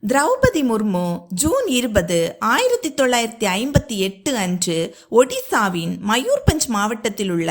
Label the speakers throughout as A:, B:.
A: Draupadi Murmu June 20, 1958 அன்று ஒடிசாவின் மயூர்பஞ்ச் மாவட்டத்தில் உள்ள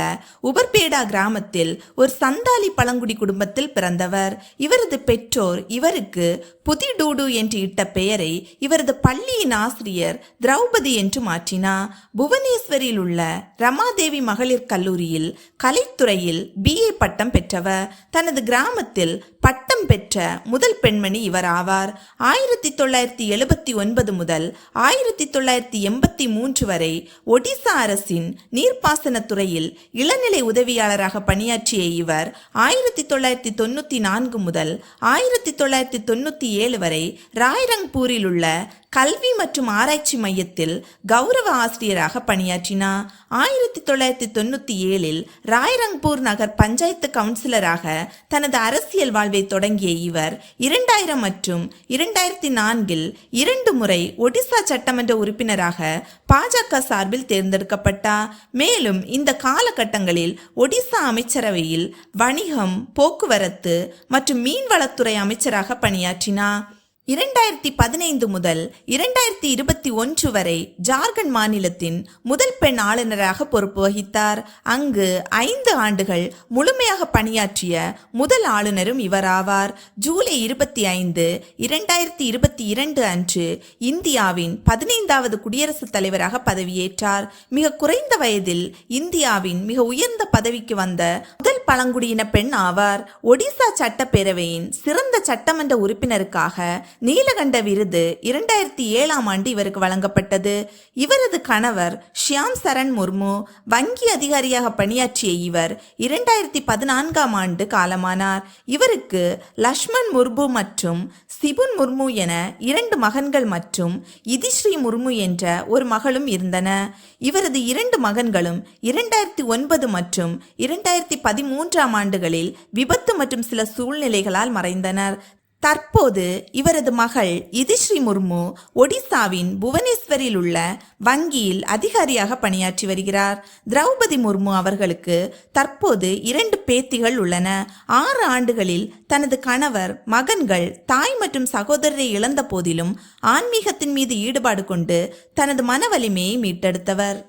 A: உபர்பேடா கிராமத்தில் ஒரு சந்தாலி பழங்குடி குடும்பத்தில் பிறந்தவர். இவரது பெற்றோர் இவருக்கு புதிடூடு என்று இட்ட பெயரை இவரது பள்ளியின் ஆசிரியர் திரௌபதி என்று மாற்றினார். புவனேஸ்வரில் உள்ள ரமாதேவி மகளிர் கல்லூரியில் கலைத்துறையில் BA பட்டம் பெற்றவர். தனது கிராமத்தில் பட்டம் பெற்ற முதல் பெண்மணி இவர் ஆவார். 1979 முதல் 1983 வரை ஒடிசா அரசின் நீர்ப்பாசன துறையில் இளநிலை உதவியாளராக பணியாற்றிய இவர் 1994 முதல் 1997 வரை ராய்ரங்பூரில் உள்ள கல்வி மற்றும் ஆராய்ச்சி மையத்தில் கௌரவ ஆசிரியராக பணியாற்றினார். 1997 ராய்ரங்பூர் நகர் பஞ்சாயத்து கவுன்சிலராக தனது அரசியல் வாழ்வை தொடங்கிய இவர் 2000 மற்றும் 2004 2 முறை ஒடிசா சட்டமன்ற உறுப்பினராக பாஜக சார்பில் தேர்ந்தெடுக்கப்பட்டார். மேலும் இந்த காலகட்டங்களில் ஒடிசா அமைச்சரவையில் வணிகம், போக்குவரத்து மற்றும் மீன்வளத்துறை அமைச்சராக பணியாற்றினார். 2015 முதல் 2021 வரை ஜார்க்கண்ட் மாநிலத்தின் முதல் பெண் ஆளுநராக பொறுப்பு வகித்தார். அங்கு 5 ஆண்டுகள் முழுமையாக பணியாற்றிய முதல் ஆளுநரும் இவராவார். ஜூலை 25, 2022 அன்று இந்தியாவின் 15வது குடியரசுத் தலைவராக பதவியேற்றார். மிக குறைந்த வயதில் இந்தியாவின் மிக உயர்ந்த பதவிக்கு வந்த முதல் பழங்குடியின பெண் ஆவார். ஒடிசா சட்டப்பேரவையின் சிறந்த சட்டமன்ற உறுப்பினருக்காக நீலகண்ட விருது 2007 ஆண்டு இவருக்கு வழங்கப்பட்டது. இவரது கணவர் ஷியாம் சரண் முர்மு வங்கி அதிகாரியாக பணியாற்றிய இவர் 2014 ஆண்டு காலமானார். இவருக்கு லக்ஷ்மண் முர்மு மற்றும் சிபுன் முர்மு என 2 மகன்கள் மற்றும் இதிஸ்ரீ முர்மு என்ற ஒரு மகளும் இருந்தன. இவரது 2 மகன்களும் 2009 மற்றும் 2013 ஆண்டுகளில் விபத்து மற்றும் சில சூழ்நிலைகளால் மறைந்தனர். தற்போது இவரது மகள் இதிஸ்ரீ முர்மு ஒடிசாவின் புவனேஸ்வரில் உள்ள வங்கியில் அதிகாரியாக பணியாற்றி வருகிறார். திரௌபதி முர்மு அவர்களுக்கு தற்போது 2 பேத்திகள் உள்ளன. 6 ஆண்டுகளில் தனது கணவர், மகன்கள், தாய் மற்றும் சகோதரரை இழந்த போதிலும் ஆன்மீகத்தின் மீது ஈடுபாடு கொண்டு தனது மன வலிமையை மீட்டெடுத்தவர்.